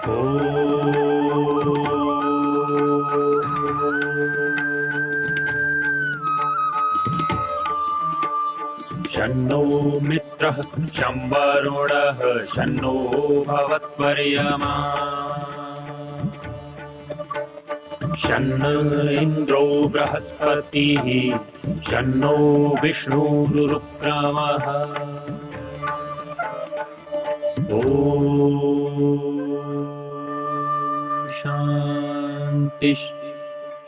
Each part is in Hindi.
शन्नो मित्रः शं वरुणः शन्नो भवत्वर्यमा शन्न इन्द्रो बृहस्पतिः शन्नो विष्णुरुक्रमः ॐ शान्ति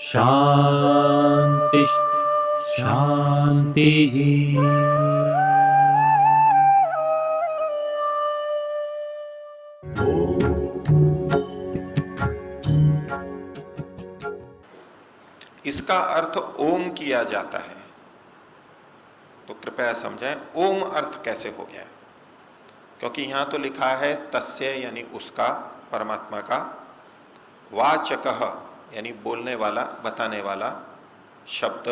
शान्ति शान्तिः। इसका अर्थ ओम किया जाता है, तो कृपया समझें ओम अर्थ कैसे हो गया, क्योंकि यहां तो लिखा है तस्य यानी उसका, परमात्मा का, वाचकः यानी बोलने वाला, बताने वाला शब्द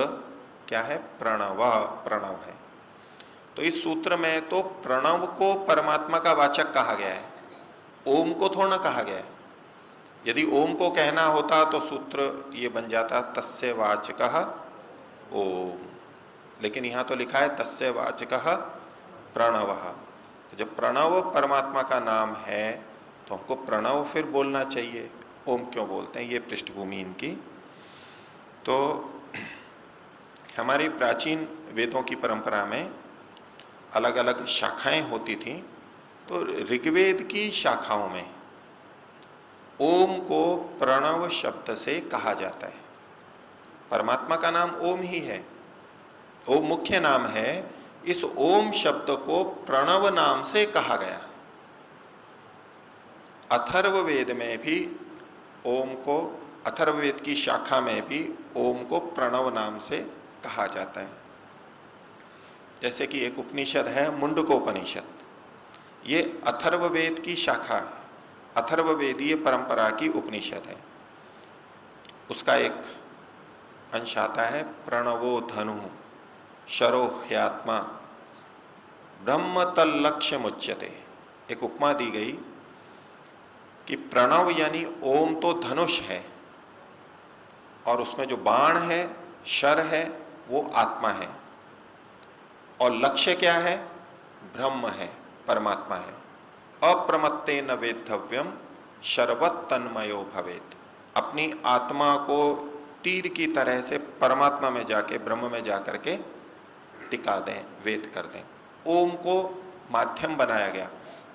क्या है, प्रणव, प्रणव है। तो इस सूत्र में तो प्रणव को परमात्मा का वाचक कहा गया है, ओम को थोड़ा ना कहा गया है। यदि ओम को कहना होता तो सूत्र ये बन जाता तस्य वाचकः ओम, लेकिन यहां तो लिखा है तस्य वाचकः प्रणवः। तो जब प्रणव परमात्मा का नाम है तो हमको प्रणव फिर बोलना चाहिए, ओम क्यों बोलते हैं, ये पृष्ठभूमि इनकी। तो हमारी प्राचीन वेदों की परंपरा में अलग अलग शाखाएं होती थी, तो ऋग्वेद की शाखाओं में ओम को प्रणव शब्द से कहा जाता है। परमात्मा का नाम ओम ही है, ओम मुख्य नाम है, इस ओम शब्द को प्रणव नाम से कहा गया। अथर्ववेद में भी ओम को, अथर्ववेद की शाखा में भी ओम को प्रणव नाम से कहा जाता है। जैसे कि एक उपनिषद है मुंडकोपनिषद, ये अथर्ववेद की शाखा है, अथर्ववेदीय परंपरा की उपनिषद है। उसका एक अंश आता है प्रणवो धनु शरो ह्यात्मा ब्रह्म तल्लक्ष्य मुच्यते। एक उपमा दी गई कि प्रणव यानी ओम तो धनुष है, और उसमें जो बाण है, शर है, वो आत्मा है, और लक्ष्य क्या है, ब्रह्म है, परमात्मा है। अप्रमत्तेन वेद्धव्यम शर्वत तन्मयो भवेत्। अपनी आत्मा को तीर की तरह से परमात्मा में जाके, ब्रह्म में जाकर के टिका दें, वेद कर दें। ओम को माध्यम बनाया गया,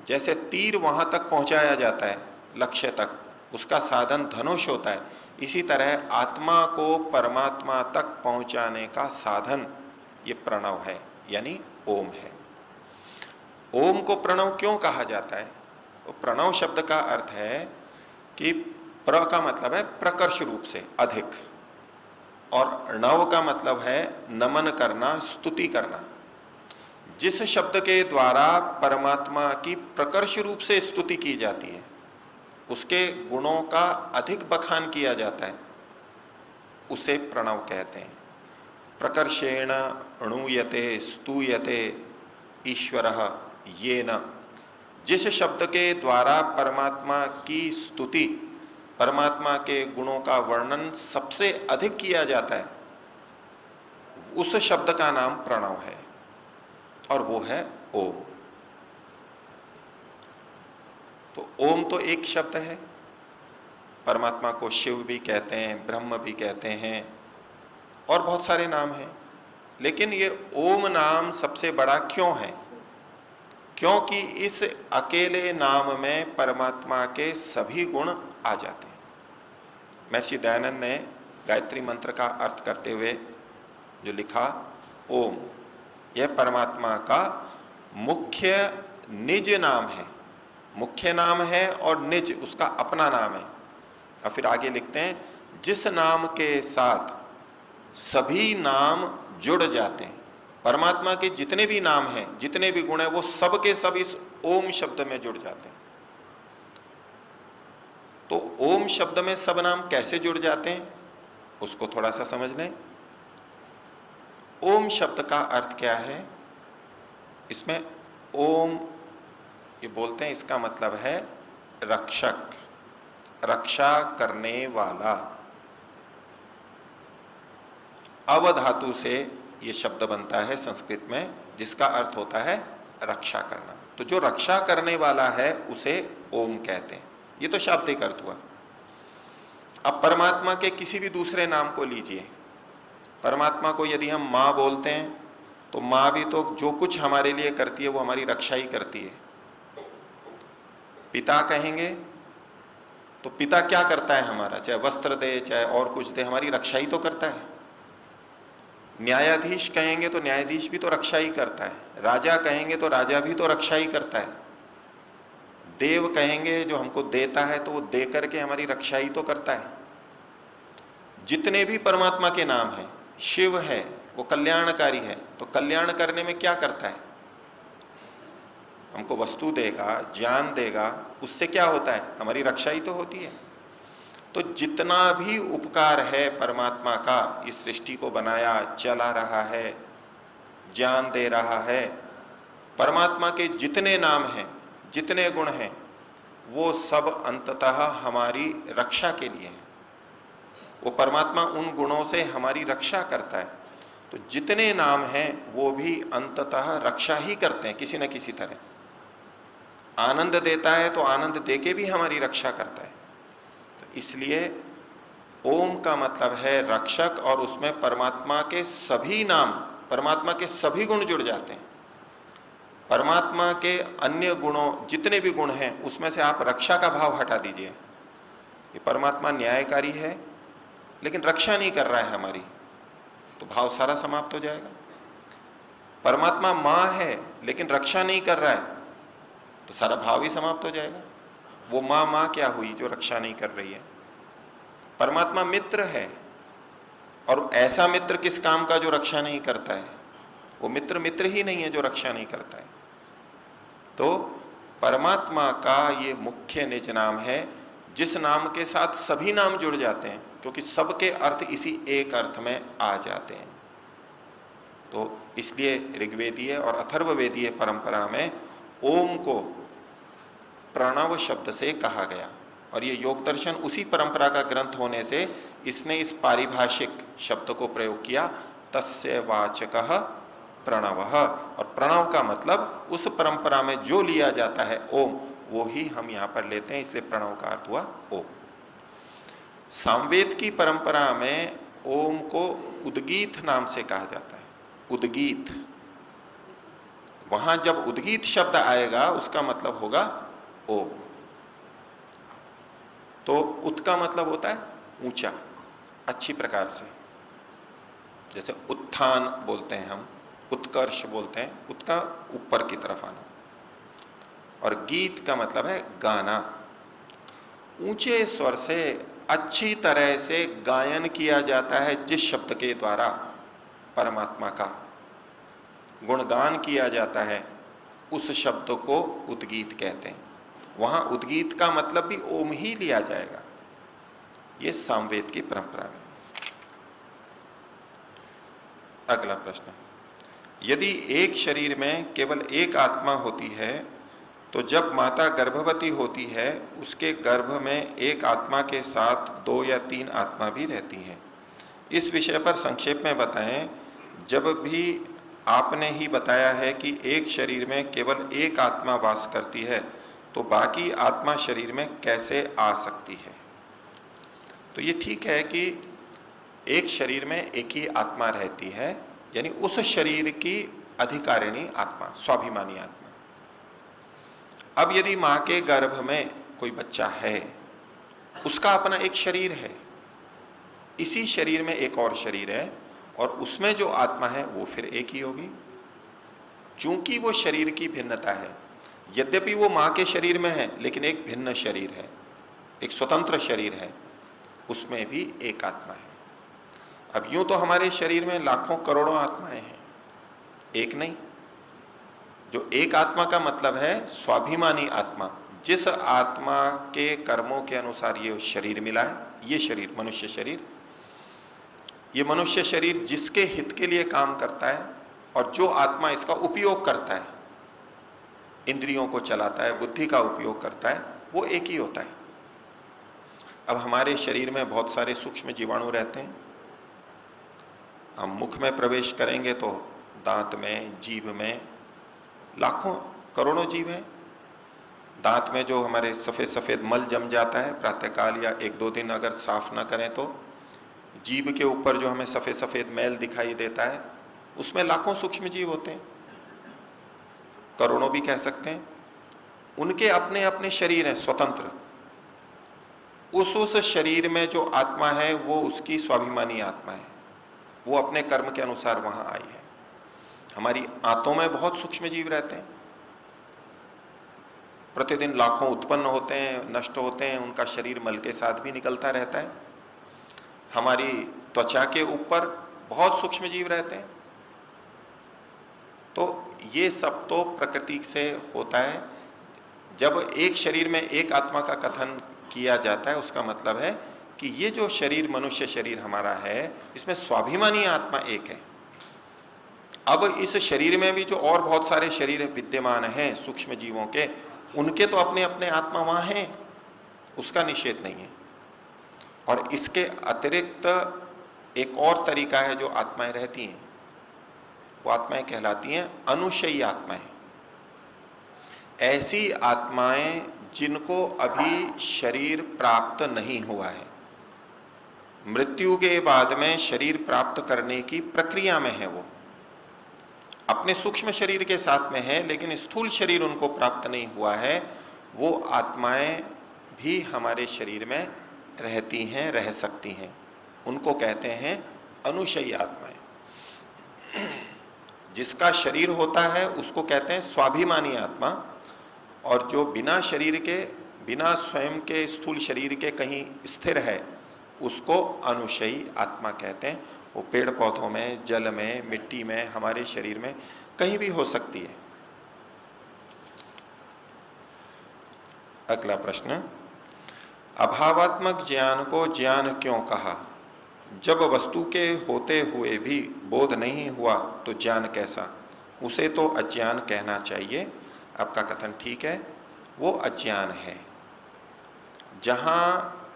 जैसे तीर वहां तक पहुंचाया जाता है लक्ष्य तक, उसका साधन धनुष होता है, इसी तरह आत्मा को परमात्मा तक पहुंचाने का साधन ये प्रणव है, यानी ओम है। ओम को प्रणव क्यों कहा जाता है? तो प्रणव शब्द का अर्थ है कि प्र का मतलब है प्रकर्ष रूप से, अधिक, और नव का मतलब है नमन करना, स्तुति करना। जिस शब्द के द्वारा परमात्मा की प्रकर्ष रूप से स्तुति की जाती है, उसके गुणों का अधिक बखान किया जाता है, उसे प्रणव कहते हैं। प्रकर्षेण अणुयते स्तूयते ईश्वरः येन, जिस शब्द के द्वारा परमात्मा की स्तुति, परमात्मा के गुणों का वर्णन सबसे अधिक किया जाता है, उस शब्द का नाम प्रणव है, और वो है ओम। तो ओम तो एक शब्द है, परमात्मा को शिव भी कहते हैं, ब्रह्म भी कहते हैं, और बहुत सारे नाम हैं, लेकिन ये ओम नाम सबसे बड़ा क्यों है? क्योंकि इस अकेले नाम में परमात्मा के सभी गुण आ जाते हैं। महर्षि दयानंद ने गायत्री मंत्र का अर्थ करते हुए जो लिखा, ओम यह परमात्मा का मुख्य निज नाम है, मुख्य नाम है और निज उसका अपना नाम है। और फिर आगे लिखते हैं, जिस नाम के साथ सभी नाम जुड़ जाते हैं, परमात्मा के जितने भी नाम हैं, जितने भी गुण हैं, वो सब के सब इस ओम शब्द में जुड़ जाते हैं। तो ओम शब्द में सब नाम कैसे जुड़ जाते हैं, उसको थोड़ा सा समझ लें। ओम शब्द का अर्थ क्या है? इसमें ओम ये बोलते हैं, इसका मतलब है रक्षक, रक्षा करने वाला। अव धातु से यह शब्द बनता है संस्कृत में, जिसका अर्थ होता है रक्षा करना। तो जो रक्षा करने वाला है उसे ओम कहते हैं। यह तो शाब्दिक अर्थ हुआ। अब परमात्मा के किसी भी दूसरे नाम को लीजिए। परमात्मा को यदि हम मां बोलते हैं तो मां भी तो जो कुछ हमारे लिए करती है वो हमारी रक्षा ही करती है। पिता कहेंगे तो पिता क्या करता है हमारा, चाहे वस्त्र दे चाहे और कुछ दे, हमारी रक्षा ही तो करता है। न्यायाधीश कहेंगे तो न्यायाधीश भी तो रक्षा ही करता है। राजा कहेंगे तो राजा भी तो रक्षा ही करता है। देव कहेंगे जो हमको देता है तो वो दे करके हमारी रक्षा ही तो करता है। जितने भी परमात्मा के नाम हैं, शिव है वो कल्याणकारी है, तो कल्याण करने में क्या करता है, हमको वस्तु देगा, ज्ञान देगा, उससे क्या होता है, हमारी रक्षा ही तो होती है। तो जितना भी उपकार है परमात्मा का, इस सृष्टि को बनाया, चला रहा है, ज्ञान दे रहा है, परमात्मा के जितने नाम हैं, जितने गुण हैं, वो सब अंततः हमारी रक्षा के लिए हैं। वो परमात्मा उन गुणों से हमारी रक्षा करता है। तो जितने नाम हैं वो भी अंततः रक्षा ही करते हैं किसी न किसी तरह। आनंद देता है तो आनंद देके भी हमारी रक्षा करता है। तो इसलिए ओम का मतलब है रक्षक, और उसमें परमात्मा के सभी नाम, परमात्मा के सभी गुण जुड़ जाते हैं। परमात्मा के अन्य गुणों, जितने भी गुण हैं उसमें से आप रक्षा का भाव हटा दीजिए कि परमात्मा न्यायकारी है लेकिन रक्षा नहीं कर रहा है हमारी, तो भाव सारा समाप्त हो जाएगा। परमात्मा मां है लेकिन रक्षा नहीं कर रहा है, तो सारा भाव ही समाप्त हो जाएगा। वो मां मां क्या हुई जो रक्षा नहीं कर रही है। परमात्मा मित्र है, और ऐसा मित्र किस काम का जो रक्षा नहीं करता है, वो मित्र मित्र ही नहीं है जो रक्षा नहीं करता है। तो परमात्मा का ये मुख्य निज नाम है, जिस नाम के साथ सभी नाम जुड़ जाते हैं, क्योंकि सबके अर्थ इसी एक अर्थ में आ जाते हैं। तो इसलिए ऋग्वेदीय और अथर्ववेदीय परंपरा में ओम को प्रणव शब्द से कहा गया, और ये योग दर्शन उसी परंपरा का ग्रंथ होने से इसने इस पारिभाषिक शब्द को प्रयोग किया, तस्य वाचकः प्रणवः। और प्रणव का मतलब उस परंपरा में जो लिया जाता है ओम, वो ही हम यहां पर लेते हैं, इसलिए प्रणव का अर्थ हुआ ओम। सामवेद की परंपरा में ओम को उद्गीत नाम से कहा जाता है। उद्गीत, वहां जब उद्गीत शब्द आएगा उसका मतलब होगा ओम। तो उत का मतलब होता है ऊंचा, अच्छी प्रकार से, जैसे उत्थान बोलते हैं हम, उत्कर्ष बोलते हैं, उत्का ऊपर की तरफ आना। और गीत का मतलब है गाना, ऊंचे स्वर से अच्छी तरह से गायन किया जाता है जिस शब्द के द्वारा परमात्मा का गुणगान किया जाता है, उस शब्द को उद्गीत कहते हैं। वहां उद्गीत का मतलब भी ओम ही लिया जाएगा, यह सामवेद की परंपरा में। अगला प्रश्न, यदि एक शरीर में केवल एक आत्मा होती है तो जब माता गर्भवती होती है उसके गर्भ में एक आत्मा के साथ 2 या 3 आत्मा भी रहती हैं। इस विषय पर संक्षेप में बताएं। जब भी आपने ही बताया है कि एक शरीर में केवल एक आत्मा वास करती है, तो बाकी आत्मा शरीर में कैसे आ सकती है? तो ये ठीक है कि एक शरीर में एक ही आत्मा रहती है, यानी उस शरीर की अधिकारिणी आत्मा, स्वाभिमानी आत्मा। अब यदि मां के गर्भ में कोई बच्चा है, उसका अपना एक शरीर है, इसी शरीर में एक और शरीर है, और उसमें जो आत्मा है वो फिर एक ही होगी। चूंकि वो शरीर की भिन्नता है, यद्यपि वो मां के शरीर में है लेकिन एक भिन्न शरीर है, एक स्वतंत्र शरीर है, उसमें भी एक आत्मा है। अब यूं तो हमारे शरीर में लाखों करोड़ों आत्माएं हैं, एक नहीं। जो एक आत्मा का मतलब है स्वाभिमानी आत्मा, जिस आत्मा के कर्मों के अनुसार ये शरीर मिला है, ये शरीर मनुष्य शरीर, ये मनुष्य शरीर जिसके हित के लिए काम करता है और जो आत्मा इसका उपयोग करता है, इंद्रियों को चलाता है, बुद्धि का उपयोग करता है, वो एक ही होता है। अब हमारे शरीर में बहुत सारे सूक्ष्म जीवाणु रहते हैं। हम मुख में प्रवेश करेंगे तो दांत में, जीभ में लाखों करोड़ों जीव हैं। दांत में जो हमारे सफेद सफेद मल जम जाता है प्रातःकाल या एक दो दिन अगर साफ ना करें तो, जीभ के ऊपर जो हमें सफेद सफेद मैल दिखाई देता है उसमें लाखों सूक्ष्म जीव होते हैं, करोड़ों भी कह सकते हैं। उनके अपने अपने शरीर हैं स्वतंत्र। उस शरीर में जो आत्मा है वो उसकी स्वाभिमानी आत्मा है, वो अपने कर्म के अनुसार वहां आई है। हमारी आंतों में बहुत सूक्ष्म जीव रहते हैं, प्रतिदिन लाखों उत्पन्न होते हैं, नष्ट होते हैं, उनका शरीर मल के साथ भी निकलता रहता है। हमारी त्वचा के ऊपर बहुत सूक्ष्म जीव रहते हैं। तो ये सब तो प्रकृति से होता है। जब एक शरीर में एक आत्मा का कथन किया जाता है उसका मतलब है कि ये जो शरीर मनुष्य शरीर हमारा है इसमें स्वाभिमानी आत्मा एक है। अब इस शरीर में भी जो और बहुत सारे शरीर विद्यमान हैं सूक्ष्म जीवों के, उनके तो अपने अपने आत्मा वहां हैं, उसका निषेध नहीं है। और इसके अतिरिक्त एक और तरीका है जो आत्माएं रहती हैं, वो आत्माएं कहलाती हैं अनुशयी आत्माएं। ऐसी आत्माएं जिनको अभी शरीर प्राप्त नहीं हुआ है, मृत्यु के बाद में शरीर प्राप्त करने की प्रक्रिया में है, वो अपने सूक्ष्म शरीर के साथ में है लेकिन स्थूल शरीर उनको प्राप्त नहीं हुआ है, वो आत्माएं भी हमारे शरीर में रहती हैं, रह सकती हैं। उनको कहते हैं अनुशयी आत्माएं। जिसका शरीर होता है उसको कहते हैं स्वाभिमानी आत्मा, और जो बिना शरीर के, बिना स्वयं के स्थूल शरीर के कहीं स्थिर है उसको अनुशयी आत्मा कहते हैं। वो पेड़ पौधों में, जल में, मिट्टी में, हमारे शरीर में कहीं भी हो सकती है। अगला प्रश्न, अभावात्मक ज्ञान को ज्ञान क्यों कहा? जब वस्तु के होते हुए भी बोध नहीं हुआ तो ज्ञान कैसा? उसे तो अज्ञान कहना चाहिए। आपका कथन ठीक है, वो अज्ञान है। जहां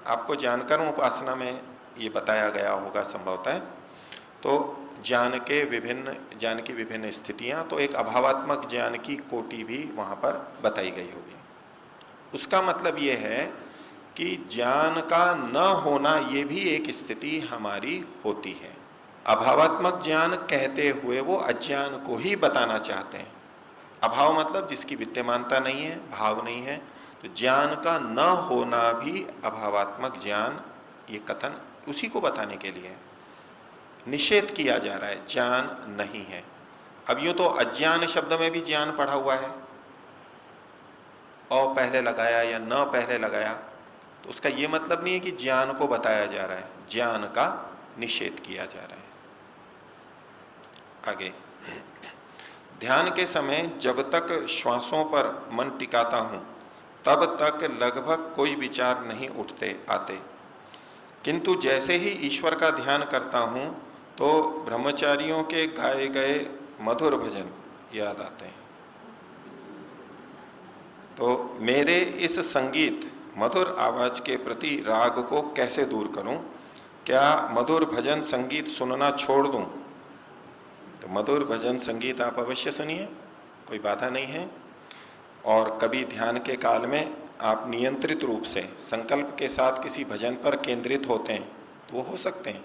आपको जानकर उपासना में ये बताया गया होगा संभवतः, तो ज्ञान की विभिन्न स्थितियां, तो एक अभावात्मक ज्ञान की कोटि भी वहां पर बताई गई होगी। उसका मतलब यह है कि ज्ञान का न होना ये भी एक स्थिति हमारी होती है। अभावात्मक ज्ञान कहते हुए वो अज्ञान को ही बताना चाहते हैं। अभाव मतलब जिसकी विद्यमानता नहीं है, भाव नहीं है, तो ज्ञान का न होना भी अभावात्मक ज्ञान, ये कथन उसी को बताने के लिए है। निषेध किया जा रहा है, ज्ञान नहीं है। अब यूं तो अज्ञान शब्द में भी ज्ञान पढ़ा हुआ है, अ पहले लगाया या न पहले लगाया, तो उसका यह मतलब नहीं है कि ज्ञान को बताया जा रहा है, ज्ञान का निषेध किया जा रहा है। आगे, ध्यान के समय जब तक श्वासों पर मन टिकाता हूं तब तक लगभग कोई विचार नहीं उठते आते, किंतु जैसे ही ईश्वर का ध्यान करता हूं तो ब्रह्मचारियों के गाए गए मधुर भजन याद आते हैं। तो मेरे इस संगीत मधुर आवाज के प्रति राग को कैसे दूर करूं? क्या मधुर भजन संगीत सुनना छोड़ दूं? तो मधुर भजन संगीत आप अवश्य सुनिए, कोई बाधा नहीं है। और कभी ध्यान के काल में आप नियंत्रित रूप से संकल्प के साथ किसी भजन पर केंद्रित होते हैं तो वो हो सकते हैं।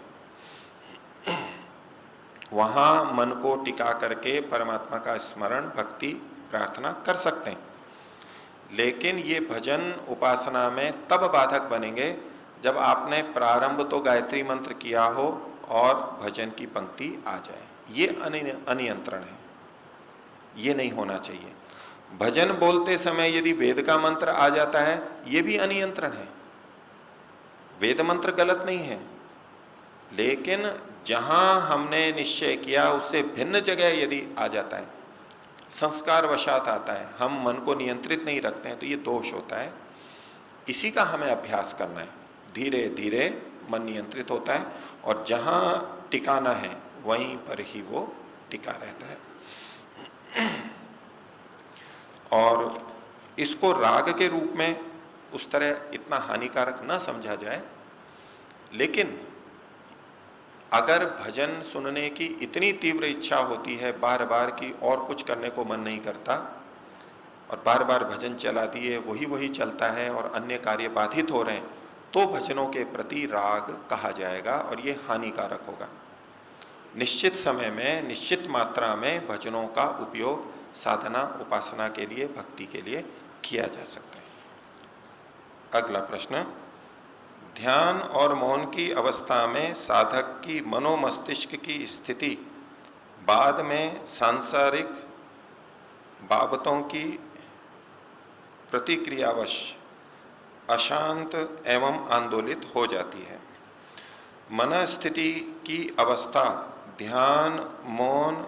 वहां मन को टिका करके परमात्मा का स्मरण, भक्ति, प्रार्थना कर सकते हैं। लेकिन ये भजन उपासना में तब बाधक बनेंगे जब आपने प्रारंभ तो गायत्री मंत्र किया हो और भजन की पंक्ति आ जाए। ये अनियंत्रण है, ये नहीं होना चाहिए। भजन बोलते समय यदि वेद का मंत्र आ जाता है, ये भी अनियंत्रण है। वेद मंत्र गलत नहीं है, लेकिन जहां हमने निश्चय किया उससे भिन्न जगह यदि आ जाता है, संस्कार वशात आता है, हम मन को नियंत्रित नहीं रखते हैं, तो ये दोष होता है। इसी का हमें अभ्यास करना है। धीरे धीरे मन नियंत्रित होता है और जहां टिकाना है वहीं पर ही वो टिका रहता है। और इसको राग के रूप में उस तरह इतना हानिकारक न समझा जाए। लेकिन अगर भजन सुनने की इतनी तीव्र इच्छा होती है बार बार की, और कुछ करने को मन नहीं करता, और बार बार भजन चला दिए वही वही चलता है और अन्य कार्य बाधित हो रहे हैं, तो भजनों के प्रति राग कहा जाएगा और ये हानिकारक होगा। निश्चित समय में, निश्चित मात्रा में भजनों का उपयोग साधना उपासना के लिए, भक्ति के लिए किया जा सकता है। अगला प्रश्न, ध्यान और मौन की अवस्था में साधक की मनोमस्तिष्क की स्थिति बाद में सांसारिक बाबतों की प्रतिक्रियावश अशांत एवं आंदोलित हो जाती है। मन स्थिति की अवस्था ध्यान मौन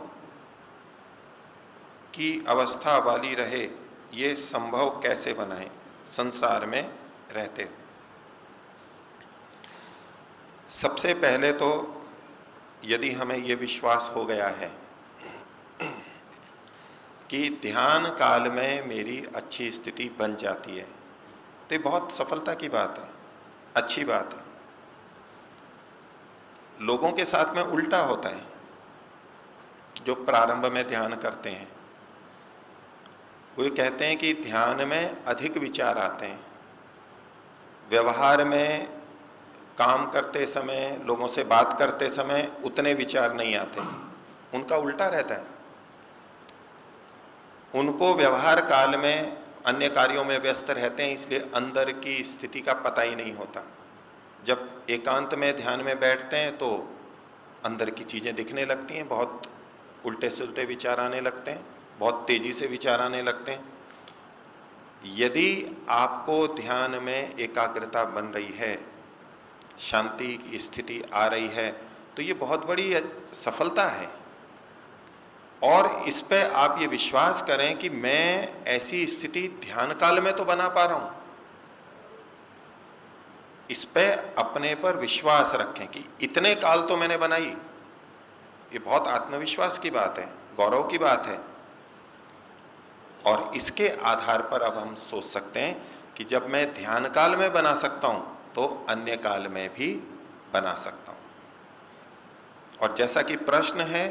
की अवस्था वाली रहे, ये संभव कैसे बनाएं संसार में रहते हुए? सबसे पहले तो यदि हमें यह विश्वास हो गया है कि ध्यान काल में मेरी अच्छी स्थिति बन जाती है, तो ये बहुत सफलता की बात है, अच्छी बात है। लोगों के साथ में उल्टा होता है। जो प्रारंभ में ध्यान करते हैं वो ये कहते हैं कि ध्यान में अधिक विचार आते हैं, व्यवहार में काम करते समय, लोगों से बात करते समय उतने विचार नहीं आते। उनका उल्टा रहता है। उनको व्यवहार काल में अन्य कार्यों में व्यस्त रहते हैं, इसलिए अंदर की स्थिति का पता ही नहीं होता। जब एकांत में ध्यान में बैठते हैं तो अंदर की चीजें दिखने लगती हैं, बहुत उल्टे सुलटे विचार आने लगते हैं, बहुत तेजी से विचार आने लगते हैं। यदि आपको ध्यान में एकाग्रता बन रही है, शांति की स्थिति आ रही है, तो ये बहुत बड़ी सफलता है। और इस पे आप ये विश्वास करें कि मैं ऐसी स्थिति ध्यान काल में तो बना पा रहा हूं। इस पे अपने पर विश्वास रखें कि इतने काल तो मैंने बनाई। ये बहुत आत्मविश्वास की बात है, गौरव की बात है। और इसके आधार पर अब हम सोच सकते हैं कि जब मैं ध्यान काल में बना सकता हूं तो अन्य काल में भी बना सकता हूं। और जैसा कि प्रश्न है,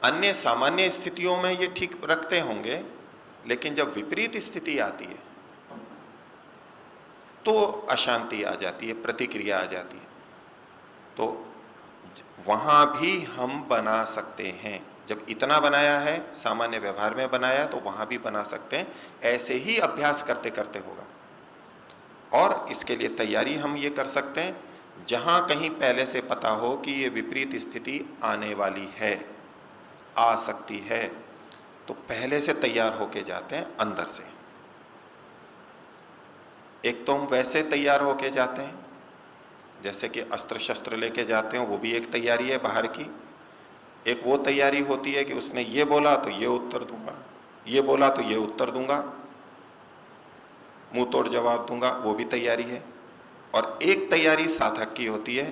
अन्य सामान्य स्थितियों में ये ठीक रखते होंगे, लेकिन जब विपरीत स्थिति आती है तो अशांति आ जाती है, प्रतिक्रिया आ जाती है। तो वहां भी हम बना सकते हैं। जब इतना बनाया है, सामान्य व्यवहार में बनाया, तो वहां भी बना सकते हैं। ऐसे ही अभ्यास करते करते होगा। और इसके लिए तैयारी हम ये कर सकते हैं, जहां कहीं पहले से पता हो कि ये विपरीत स्थिति आने वाली है, आ सकती है, तो पहले से तैयार होके जाते हैं अंदर से। एक तो हम वैसे तैयार होके जाते हैं जैसे कि अस्त्र शस्त्र लेके जाते हैं, वो भी एक तैयारी है बाहर की। एक वो तैयारी होती है कि उसने ये बोला तो ये उत्तर दूंगा, ये बोला तो ये उत्तर दूंगा, मुंह तोड़ जवाब दूंगा, वो भी तैयारी है। और एक तैयारी साधक की होती है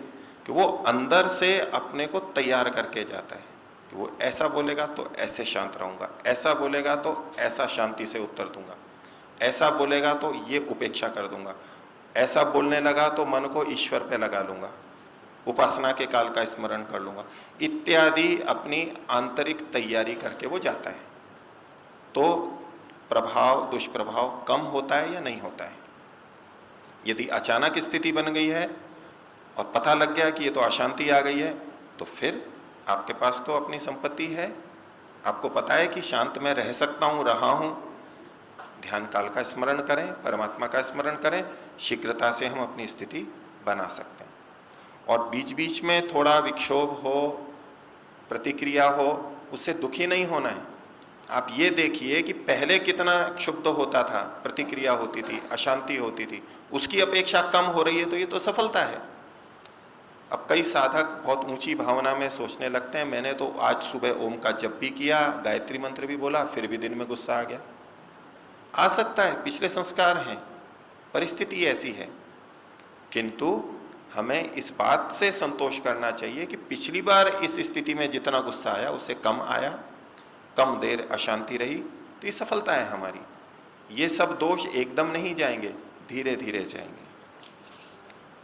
कि वो अंदर से अपने को तैयार करके जाता है कि वो ऐसा बोलेगा तो ऐसे शांत रहूंगा, ऐसा बोलेगा तो ऐसा शांति से उत्तर दूंगा, ऐसा बोलेगा तो ये उपेक्षा कर दूंगा, ऐसा बोलने लगा तो मन को ईश्वर पे लगा लूंगा, उपासना के काल का स्मरण कर लूंगा, इत्यादि अपनी आंतरिक तैयारी करके वो जाता है। तो प्रभाव, दुष्प्रभाव कम होता है या नहीं होता है? यदि अचानक स्थिति बन गई है और पता लग गया कि ये तो अशांति आ गई है, तो फिर आपके पास तो अपनी संपत्ति है, आपको पता है कि शांत में रह सकता हूं, रहा हूं। ध्यान काल का स्मरण करें, परमात्मा का स्मरण करें, शीघ्रता से हम अपनी स्थिति बना सकते हैं। और बीच बीच में थोड़ा विक्षोभ हो, प्रतिक्रिया हो, उससे दुखी नहीं होना है। आप ये देखिए कि पहले कितना क्षुब्ध होता था, प्रतिक्रिया होती थी, अशांति होती थी, उसकी अपेक्षा कम हो रही है, तो ये तो सफलता है। अब कई साधक बहुत ऊंची भावना में सोचने लगते हैं, मैंने तो आज सुबह ओम का जप भी किया, गायत्री मंत्र भी बोला, फिर भी दिन में गुस्सा आ गया। आ सकता है, पिछले संस्कार हैं, परिस्थिति ऐसी है। किंतु हमें इस बात से संतोष करना चाहिए कि पिछली बार इस स्थिति में जितना गुस्सा आया उससे कम आया, कम देर अशांति रही, तो ये सफलता है हमारी। ये सब दोष एकदम नहीं जाएंगे, धीरे धीरे जाएंगे।